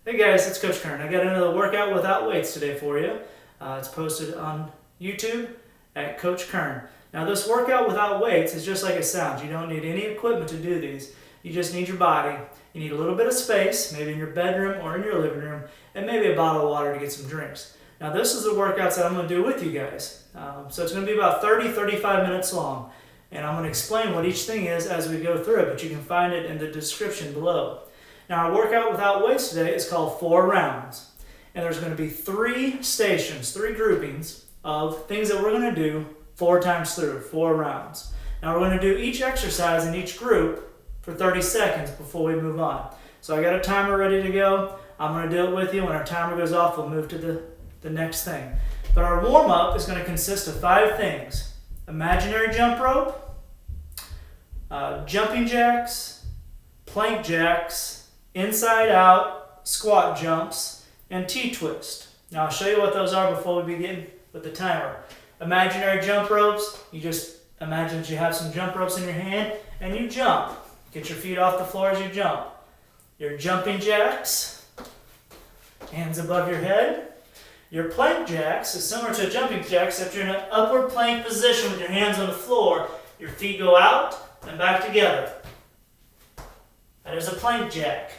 Hey guys, it's Coach Kern. I got another workout without weights today for you. It's posted on YouTube at Coach Kern. Now this workout without weights is just like it sounds. You don't need any equipment to do these. You just need your body. You need a little bit of space, maybe in your bedroom or in your living room, and maybe a bottle of water to get some drinks. Now this is the workouts that I'm going to do with you guys. So it's going to be about 30-35 minutes long. And I'm going to explain what each thing is as we go through it, but you can find it in the description below. Now our workout without weights today is called 4 rounds. And there's going to be 3 stations, 3 groupings of things that we're going to do 4 times through, 4 rounds. Now we're going to do each exercise in each group for 30 seconds before we move on. So I got a timer ready to go. I'm going to do it with you. When our timer goes off, we'll move to the next thing. But our warm-up is going to consist of 5 things. Imaginary jump rope, jumping jacks, plank jacks, inside out, squat jumps, and T-twist. Now I'll show you what those are before we begin with the timer. Imaginary jump ropes, you just imagine that you have some jump ropes in your hand and you jump. Get your feet off the floor as you jump. Your jumping jacks, hands above your head. Your plank jacks is similar to a jumping jack, except you're in an upward plank position with your hands on the floor. Your feet go out and back together. That is a plank jack.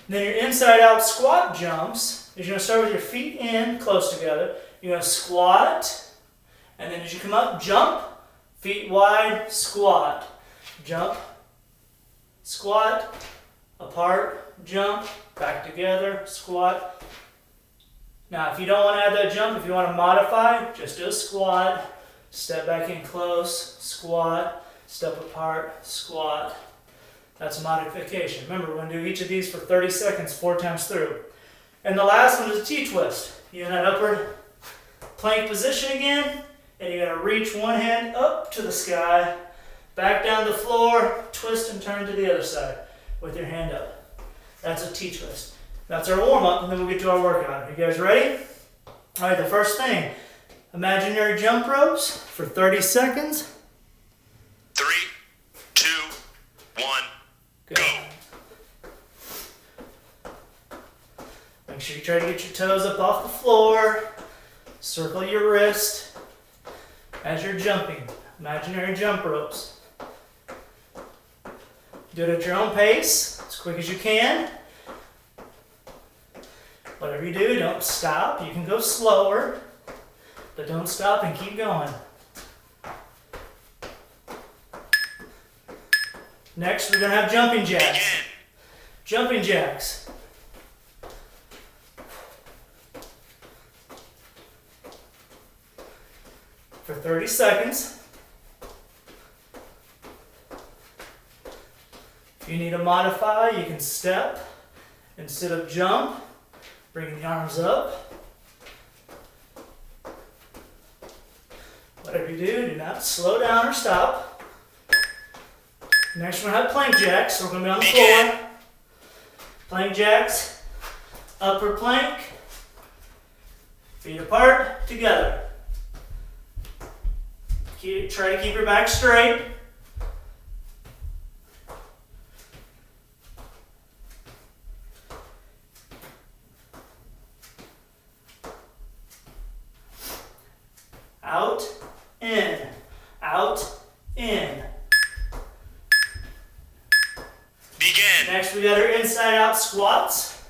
Then your inside out squat jumps is you're going to start with your feet in close together. You're going to squat, and then as you come up, jump, feet wide, squat. Jump, squat, apart, jump, back together, squat. Now if you don't want to add that jump, if you want to modify, just do a squat, step back in close, squat, step apart, squat. That's a modification. Remember, we're going to do each of these for 30 seconds, 4 times through. And the last one is a T-twist. You're in that upward plank position again, and you're going to reach one hand up to the sky, back down the floor, twist and turn to the other side with your hand up. That's a T-twist. That's our warm-up, and then we'll get to our workout. Are you guys ready? All right, the first thing, imaginary jump ropes for 30 seconds. 3, 2, 1. Go. Make sure you try to get your toes up off the floor. Circle your wrist as you're jumping. Imaginary jump ropes. Do it at your own pace, as quick as you can. Whatever you do, don't stop. You can go slower, but don't stop and keep going. Next, we're going to have jumping jacks. Begin. Jumping jacks. For 30 seconds. If you need to modify, you can step instead of jump, bringing the arms up. Whatever you do not slow down or stop. Next, we're going to have plank jacks. So we're going to be on the floor. Plank jacks, upper plank, feet apart, together. Try to keep your back straight. Out, in, out, in. Begin. Next, we got our inside out squats.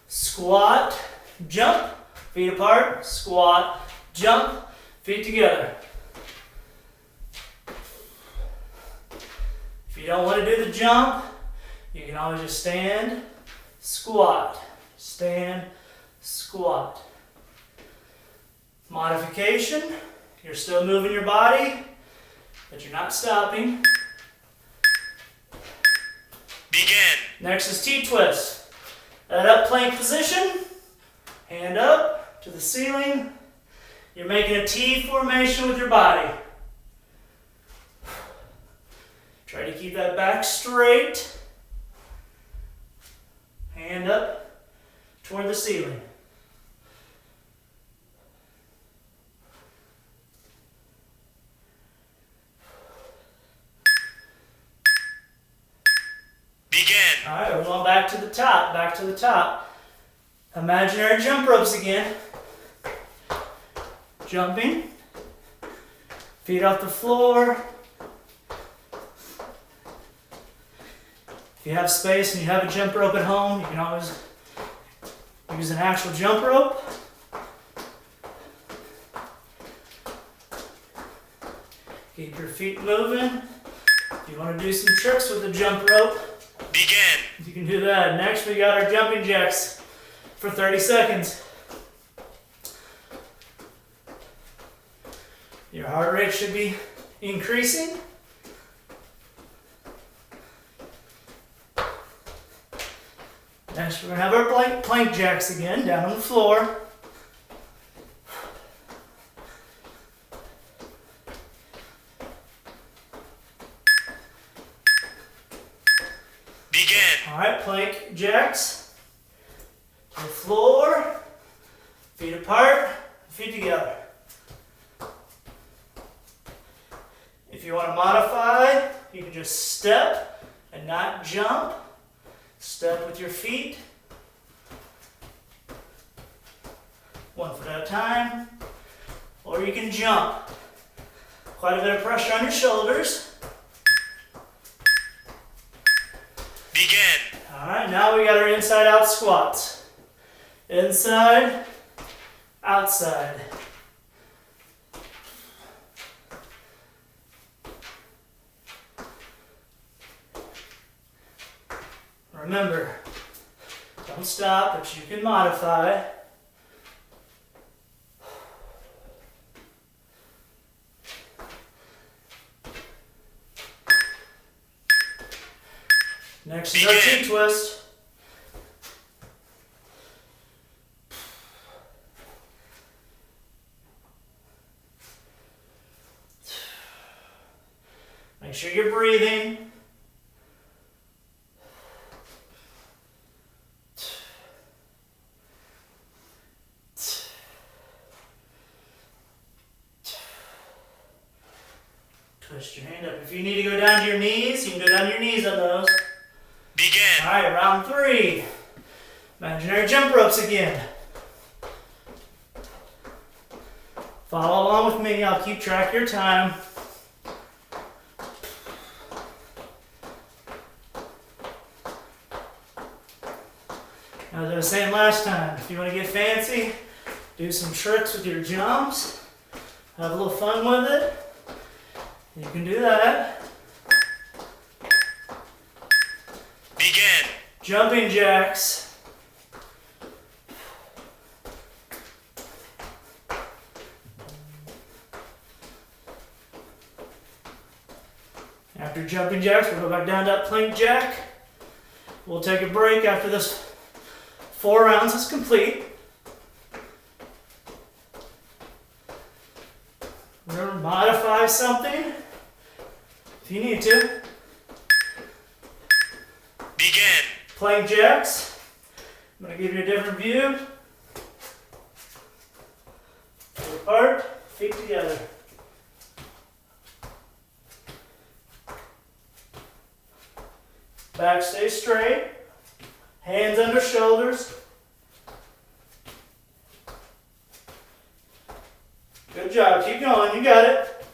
Squat, jump, feet apart, squat, jump, feet together. If you don't want to do the jump, you can always just stand, squat, stand, squat. Modification, you're still moving your body, but you're not stopping. Begin. Next is T-twist. That up plank position, hand up to the ceiling. You're making a T formation with your body. Try to keep that back straight. Hand up toward the ceiling. Begin. All right, we're going back to the top, back to the top. Imaginary jump ropes again. Jumping. Feet off the floor. If you have space and you have a jump rope at home, you can always use an actual jump rope. Keep your feet moving. If you want to do some tricks with the jump rope, Begin. you can do that. Next, we got our jumping jacks for 30 seconds. Your heart rate should be increasing. Next, we're going to have our plank jacks again, down on the floor. Begin. All right, plank jacks. To the floor, feet apart, feet together. If you want to modify, you can just step and not jump. Step with your feet. One foot at a time. Or you can jump. Quite a bit of pressure on your shoulders. Begin. All right, now we got our inside out squats. Inside, outside. Remember, don't stop, but you can modify. Next is our T-twist. Make sure you're breathing. Twist your hand up. If you need to go down to your knees, you can go down to your knees on those. Begin. All right, round 3. Imaginary jump ropes again. Follow along with me. I'll keep track of your time. As I was saying last time, if you want to get fancy, do some tricks with your jumps, have a little fun with it, you can do that. Begin. Jumping jacks. After jumping jacks, we'll go back down to that plank jack. We'll take a break after this 4 rounds is complete. Remember, modify something if you need to. Begin. Plank jacks. I'm going to give you a different view. Feet apart, feet together. Back stay straight. Hands under shoulders. Good job. Keep going. You got it.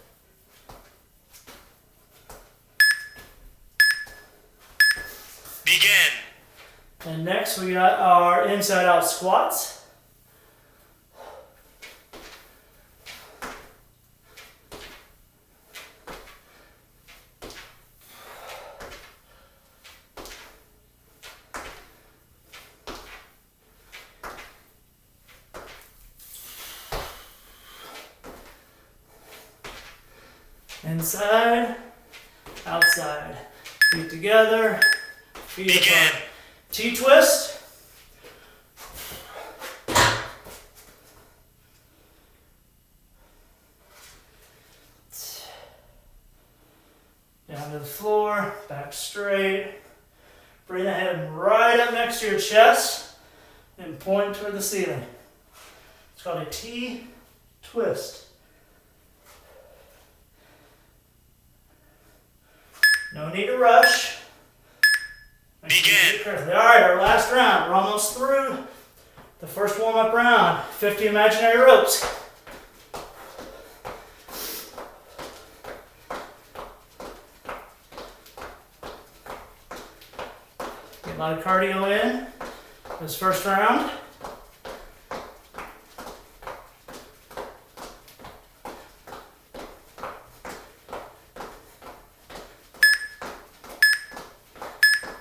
Begin. And next we got our inside out squats. Inside, outside. Feet together, feet Begin. apart. T-twist. Down to the floor, back straight. Bring the head right up next to your chest and point toward the ceiling. It's called a T-twist. No need to rush. Begin. All right, our last round. We're almost through the first warm-up round. 50 imaginary ropes. Get a lot of cardio in this first round.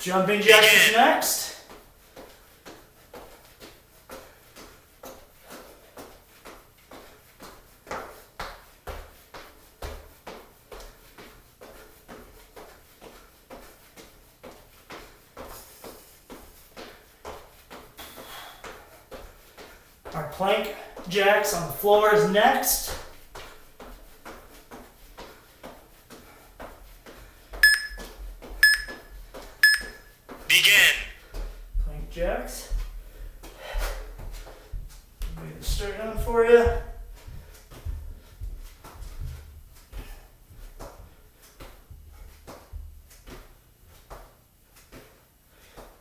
Jumping jacks is next. Our plank jacks on the floor is next. Begin. Plank jacks. Move it straight on for you.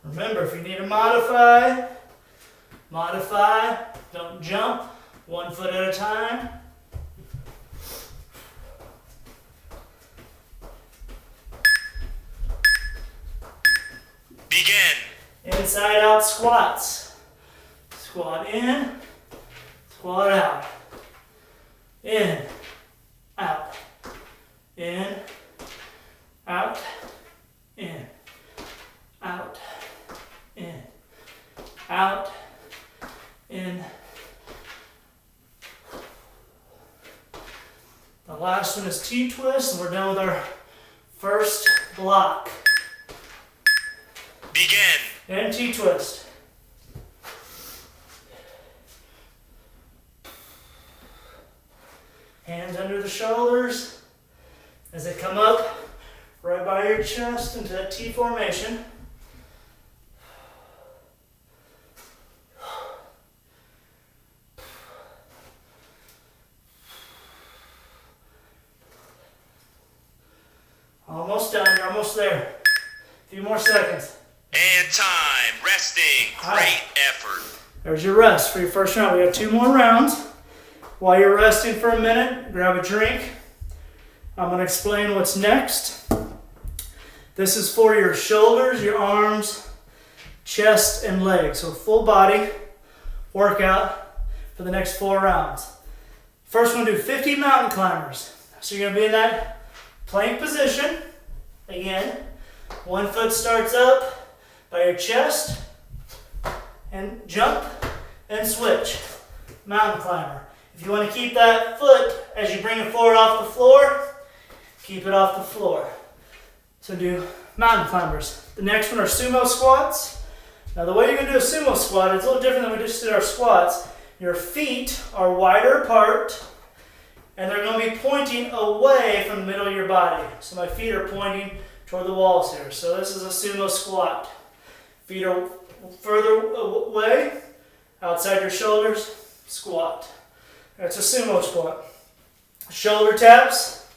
Remember, if you need to modify, don't jump, 1 foot at a time. Begin. Inside out squats. Squat in, squat out. In, out. In, out, in. Out, in, out, in. The last one is T-twist, and we're done with our first block. Begin. And T-twist. Hands under the shoulders as they come up right by your chest into that T formation. Almost done, you're almost there. A few more seconds. And time. Resting. Great effort. There's your rest for your first round. We got 2 more rounds. While you're resting for a minute, grab a drink. I'm going to explain what's next. This is for your shoulders, your arms, chest, and legs. So full body workout for the next 4 rounds. First one, do 50 mountain climbers. So you're going to be in that plank position. Again, 1 foot starts up by your chest, and jump and switch. Mountain climber. If you want to keep that foot as you bring it forward off the floor, keep it off the floor. So do mountain climbers. The next one are sumo squats. Now the way you're going to do a sumo squat is a little different than we just did our squats. Your feet are wider apart, and they're going to be pointing away from the middle of your body. So my feet are pointing toward the walls here. So this is a sumo squat. Feet are further away, outside your shoulders, squat. That's a sumo squat. Shoulder taps.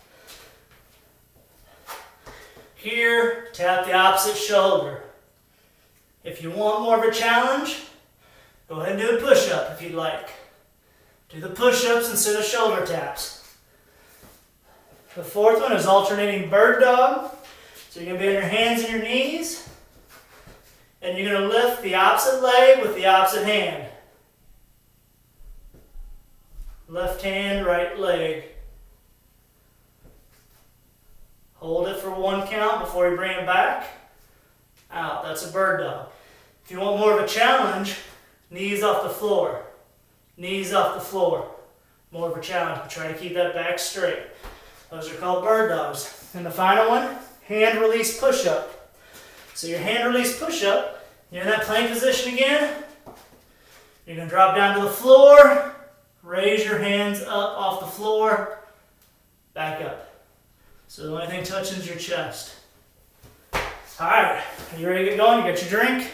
Here, tap the opposite shoulder. If you want more of a challenge, go ahead and do a push-up if you'd like. Do the push-ups instead of shoulder taps. The fourth one is alternating bird dog. So you're going to be on your hands and your knees, and you're going to lift the opposite leg with the opposite hand. Left hand, right leg. Hold it for 1 count before you bring it back. Out. That's a bird dog. If you want more of a challenge, knees off the floor. Knees off the floor. More of a challenge, but try to keep that back straight. Those are called bird dogs. And the final one, hand release push-up. So your hand release push-up, you're in that plank position again. You're going to drop down to the floor, raise your hands up off the floor, back up. So the only thing touching is your chest. All right, are you ready to get going? You got your drink.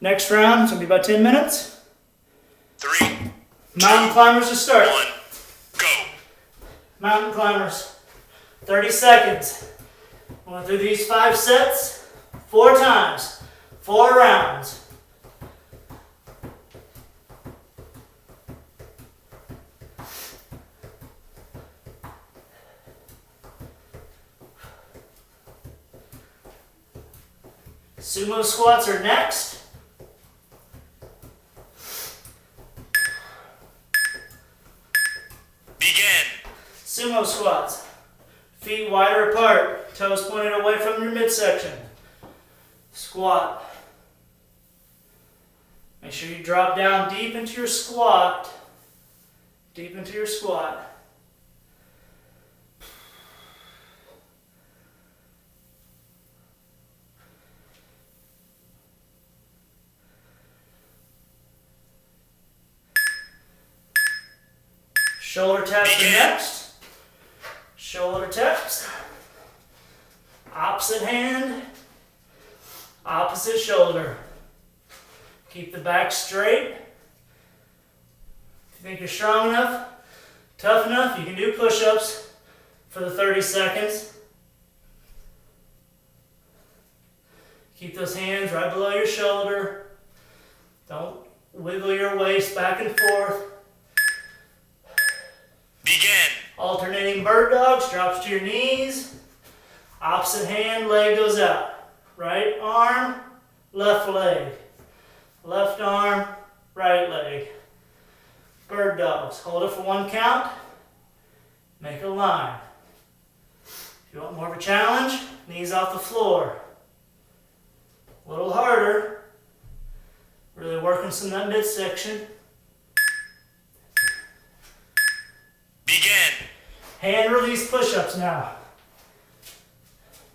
Next round, it's going to be about 10 minutes. 3, Mountain climbers to start. 1, go. Mountain climbers, 30 seconds. Going through these 5 sets. 4 times, 4 rounds. Sumo squats are next. Begin. Sumo squats. Feet wider apart, toes pointed away from your midsection. Squat. Make sure you drop down deep into your squat. Deep into your squat. Shoulder taps are next. Shoulder taps. Opposite hand. Opposite shoulder. Keep the back straight. If you think you're strong enough, tough enough, you can do push-ups for the 30 seconds. Keep those hands right below your shoulder. Don't wiggle your waist back and forth. Begin. Alternating bird dogs, drops to your knees. Opposite hand, leg goes out. Right arm, left leg. Left arm, right leg. Bird dogs. Hold it for 1 count. Make a line. If you want more of a challenge, knees off the floor. A little harder. Really working some of that midsection. Begin. Hand release push-ups now.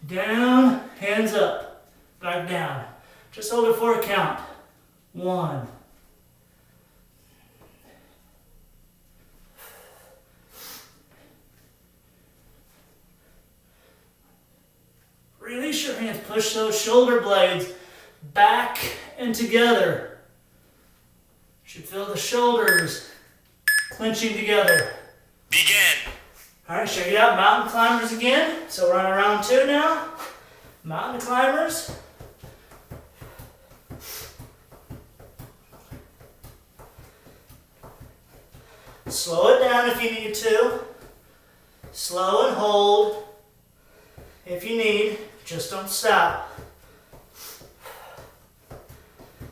Down, hands up, back down. Just hold it for a count. 1. Release your hands, push those shoulder blades back and together. Should feel the shoulders clenching together. Begin. All right, check it out, mountain climbers again. So we're on round 2 now. Mountain climbers. Slow it down if you need to. Slow and hold if you need. Just don't stop.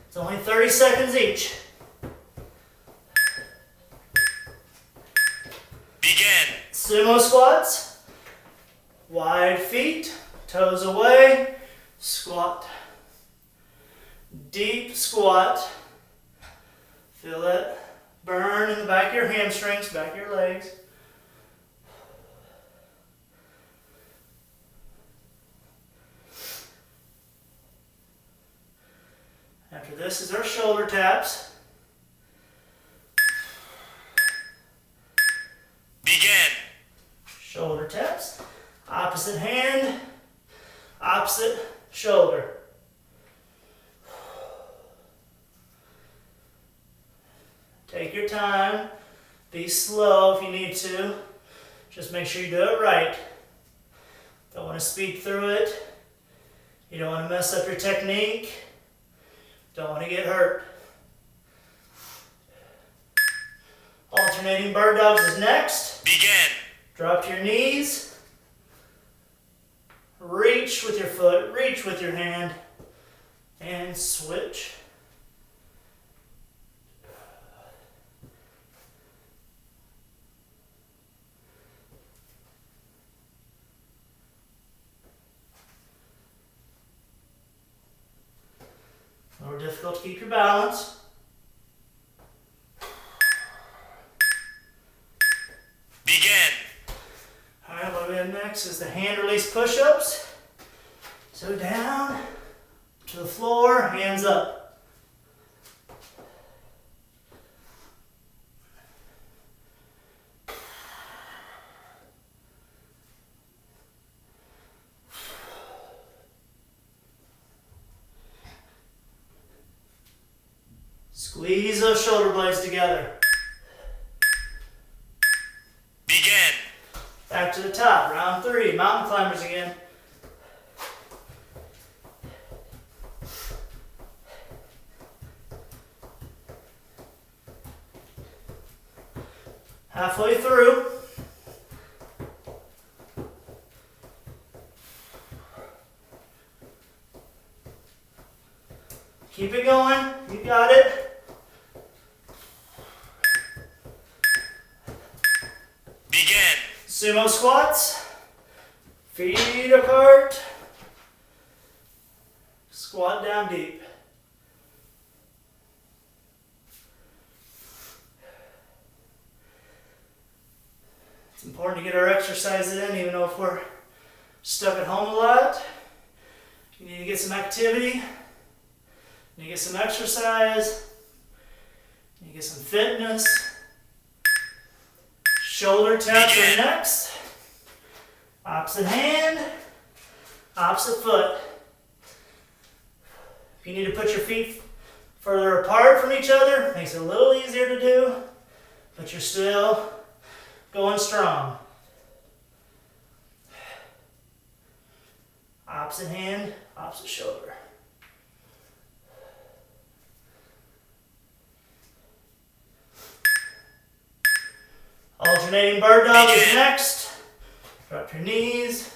It's only 30 seconds each. Begin. Sumo squats. Wide feet, toes away, squat. Deep squat. Feel that burn in the back of your hamstrings, back of your legs. After this is our shoulder taps. Begin. Shoulder taps. Opposite hand, opposite shoulder. Take your time. Be slow if you need to. Just make sure you do it right. Don't want to speed through it. You don't want to mess up your technique. Don't want to get hurt. Alternating bird dogs is next. Begin. Drop to your knees. Reach with your foot, reach with your hand, and switch. More difficult to keep your balance. Begin. Alright, what we have next is the hand release push-ups. So down to the floor, hands up. Squeeze those shoulder blades together. Begin. Back to the top, round 3, mountain climbers again. Halfway through. Keep it going. You got it. Begin. Sumo squats. Feet apart. Squat down deep. It's important to get our exercises in, even though if we're stuck at home a lot. You need to get some activity. You need to get some exercise. You need to get some fitness. Shoulder taps are next. Opposite hand, opposite foot. If you need to put your feet further apart from each other, it makes it a little easier to do, but you're still going strong. Opposite hand, opposite shoulder. Alternating bird dog is next. Drop your knees.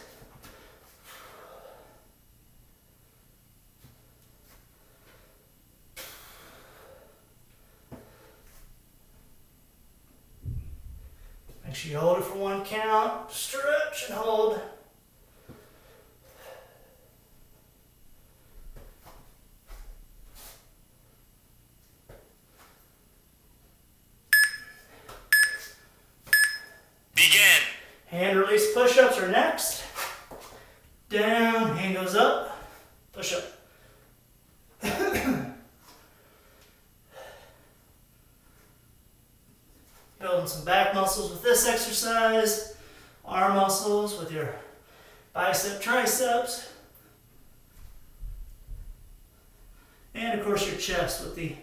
Make sure you hold it for one count. Stretch and hold. Begin. Hand release push-ups are next. Down, hand goes up, push up. Building some back muscles with this exercise. Arm muscles with your bicep, triceps. And of course your chest with the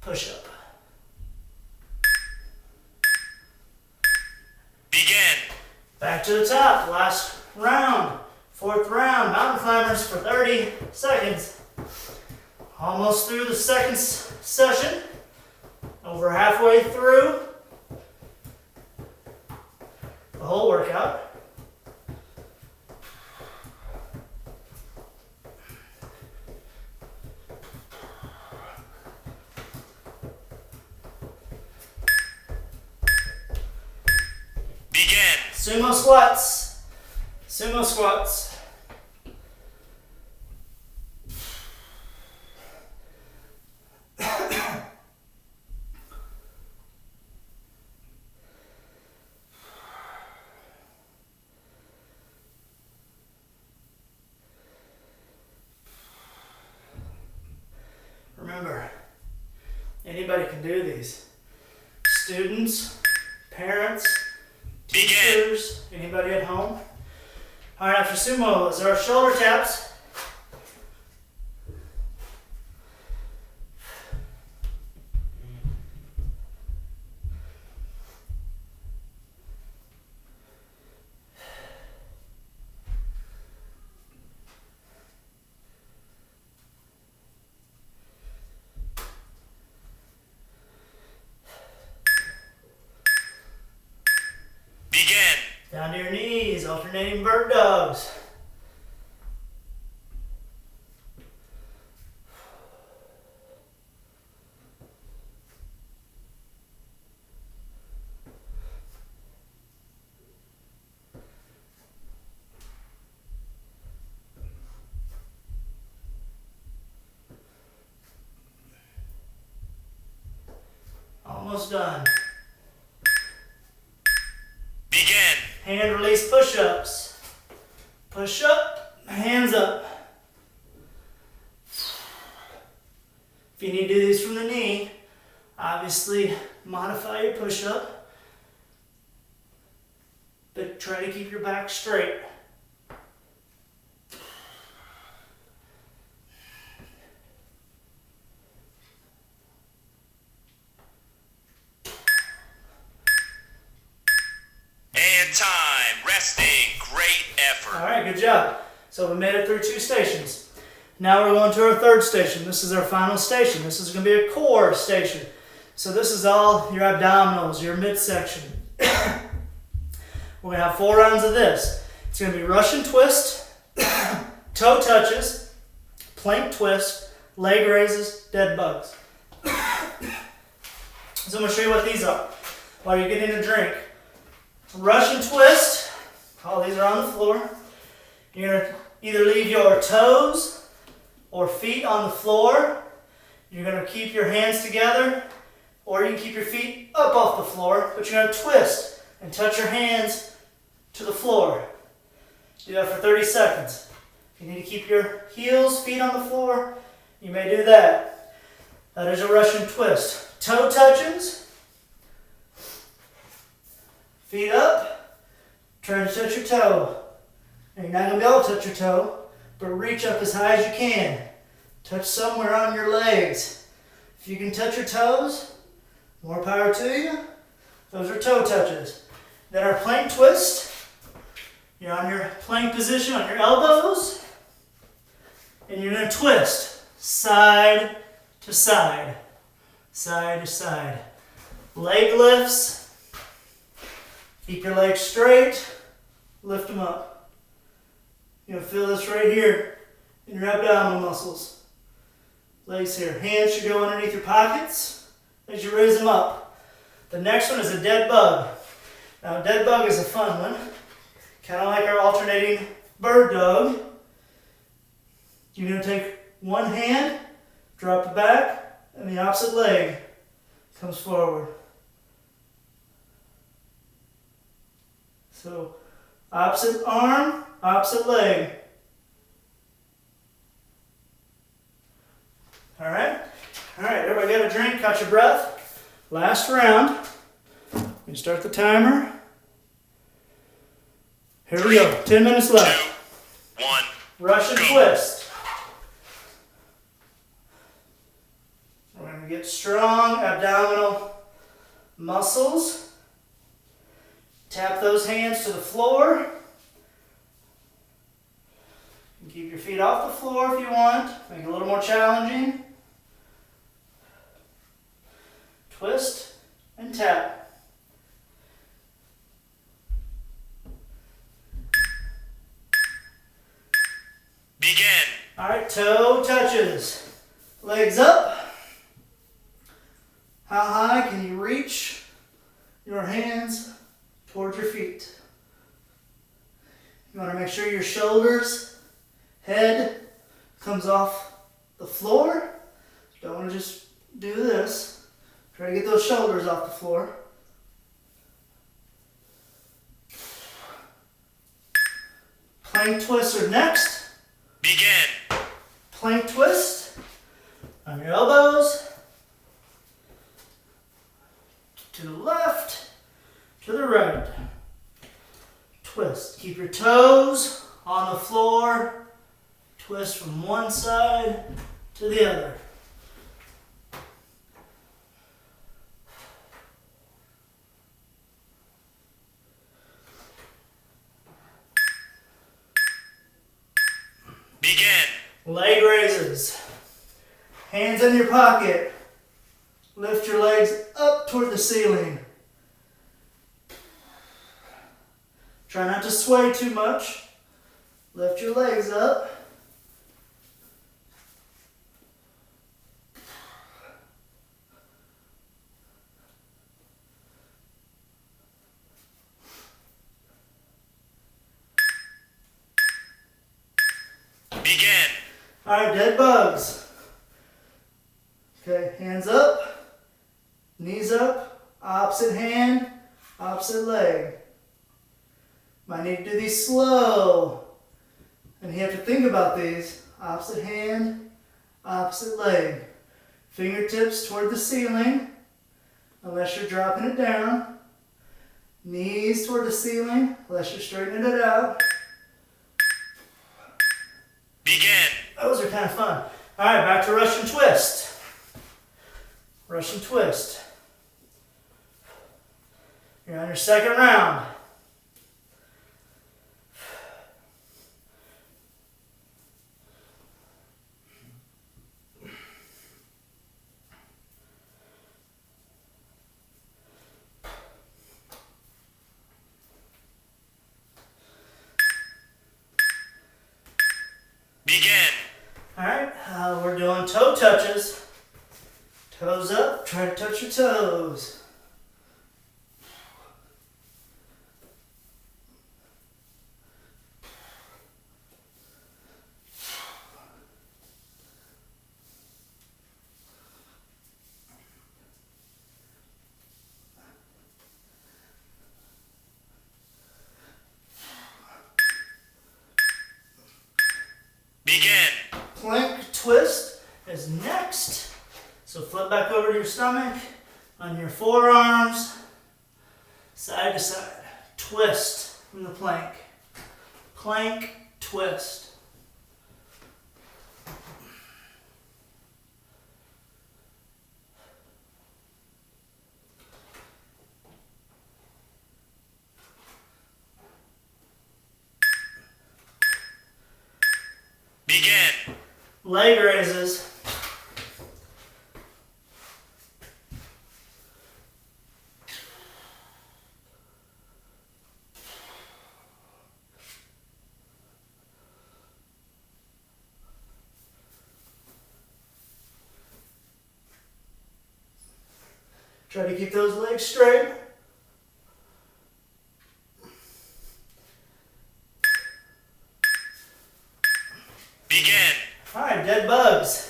push-up. Begin. Back to the top, last round, fourth round, mountain climbers for 30 seconds. Almost through the second session, over halfway through the whole workout. Begin. Sumo squats. Sumo squats. Remember, anybody can do these. Students, parents, teachers, anybody at home. All right, after sumos, there are shoulder taps. Begin. Down to your knees, alternating bird dogs. Almost done. Begin. Hand release push-ups. Push up, hands up. If you need to do these from the knee, obviously modify your push-up, but try to keep your back straight. And time. Resting. Great effort. All right, good job. So we made it through 2 stations. Now we're going to our 3rd station. This is our final station. This is going to be a core station. So this is all your abdominals, your midsection, We're going to have 4 rounds of this. It's going to be Russian twist, toe touches, plank twist, leg raises, dead bugs. So I'm going to show you what these are while you're getting a drink. Russian twist. All these are on the floor. You're going to either leave your toes or feet on the floor. You're going to keep your hands together, or you can keep your feet up off the floor, but you're going to twist and touch your hands to the floor. Do that for 30 seconds. If you need to keep your heels, feet on the floor, you may do that. That is a Russian twist. Toe touches. Feet up. Try to touch your toe. Now you're not going to be able to touch your toe, but reach up as high as you can. Touch somewhere on your legs. If you can touch your toes, more power to you. Those are toe touches. Then our plank twist. You're on your plank position on your elbows. And you're going to twist side to side. Side to side. Leg lifts. Keep your legs straight. Lift them up. You'll feel this right here in your abdominal muscles. Legs here. Hands should go underneath your pockets as you raise them up. The next one is a dead bug. Now, a dead bug is a fun one. Kind of like our alternating bird dog. You're going to take one hand, drop it back, and the opposite leg comes forward. So, opposite arm, opposite leg. All right, everybody got a drink, caught your breath. Last round. We start the timer. Here we go, 10 minutes left. 2, 1. Russian twist. We're going to get strong abdominal muscles. Tap those hands to the floor. You can keep your feet off the floor if you want. Make it a little more challenging. Twist and tap. Begin. All right, toe touches. Legs up. How high can you reach your hands towards your feet? You want to make sure your shoulders, head comes off the floor. Don't want to just do this. Try to get those shoulders off the floor. Plank twists are next. Begin. Plank twist on your elbows. To the left, to the right. Twist. Keep your toes on the floor. Twist from one side to the other. Begin. Leg raises. Hands in your pocket. Lift your legs up toward the ceiling. Try not to sway too much. Lift your legs up. Begin. All right, dead bugs. Okay, hands up, knees up, opposite hand, opposite leg. Might need to do these slow. And you have to think about these. Opposite hand, opposite leg. Fingertips toward the ceiling, unless you're dropping it down. Knees toward the ceiling, unless you're straightening it out. Begin. Those are kind of fun. All right, back to Russian twist. Russian twist. You're on your second round. touches. Toes up, try to touch your toes. Begin. Plank twist is next. So flip back over to your stomach on your forearms, side to side. Twist from the plank. Plank twist. Begin. Leg raises. Try to keep those legs straight. Begin. All right, dead bugs.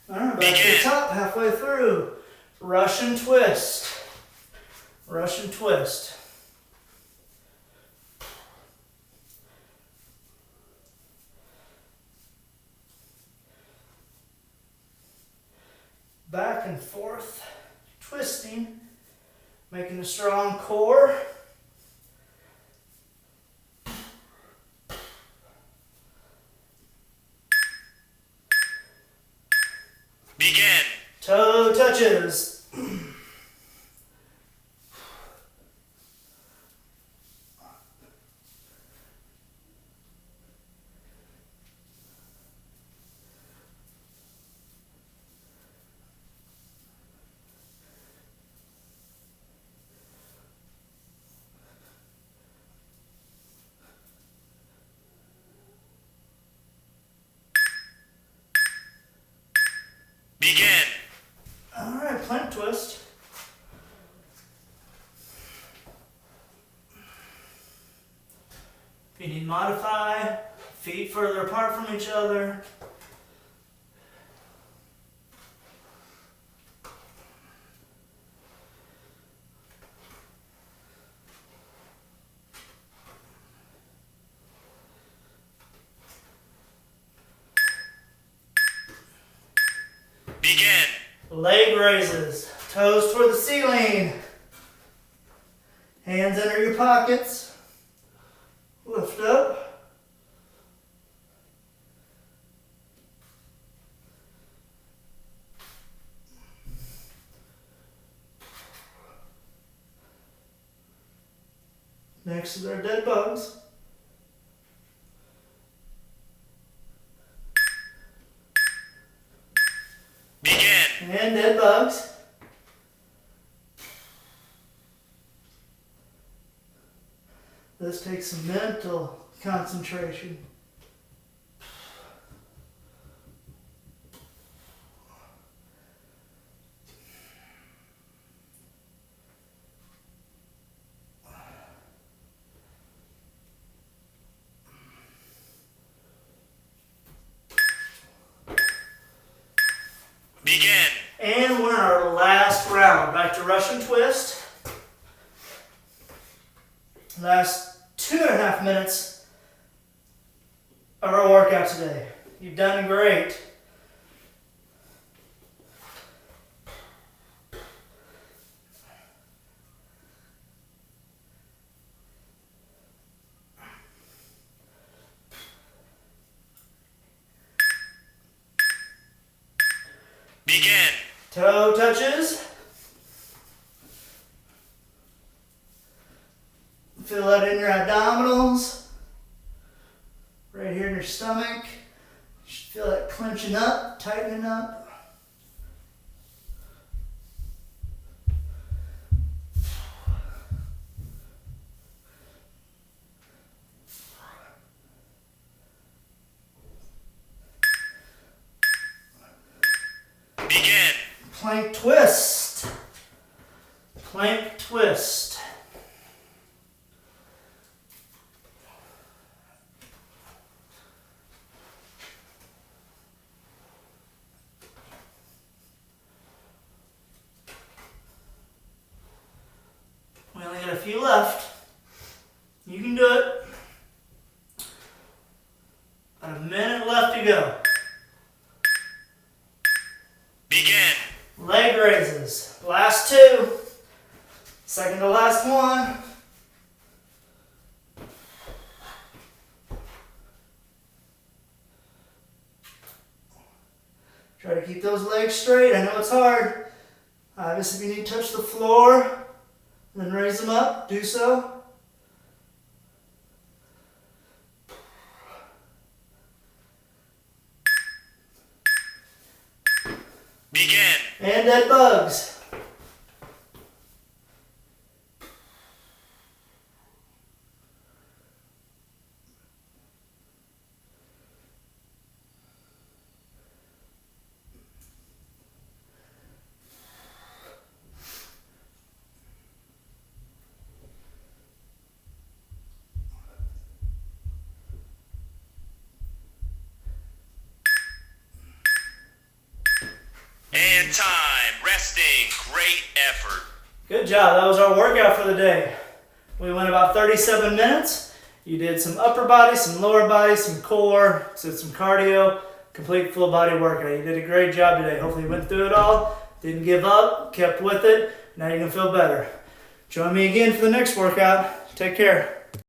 All right, back to the top, halfway through. Russian twist. Russian twist. Back and forth, twisting, making a strong core. Begin. Toe touches. Begin. All right, plank twist. If you need to modify, feet further apart from each other. Begin. Leg raises, toes toward the ceiling. Hands under your pockets. Lift up. Next is our dead bugs. Begin. And dead bugs. This takes some mental concentration. Begin. And we're in our last round. Back to Russian twist. Last 2.5 minutes of our workout today. You've done great. Begin. Toe touches. Feel that in your abdominals. Right here in your stomach. You should feel that clenching up, tightening up. Begin. Plank twist. Plank twist. We only got a few left. You can do it. About a minute left to go. Begin. Leg raises. Last two. Second to last one. Try to keep those legs straight. I know it's hard. Obviously, if you need to touch the floor, and then raise them up, do so. Begin. And dead bugs. And time. Resting. Great effort. Good job. That was our workout for the day. We went about 37 minutes. You did some upper body, some lower body, some core, so some cardio, complete full body workout. You did a great job today. Hopefully you went through it all, didn't give up, kept with it. Now you're going to feel better. Join me again for the next workout. Take care.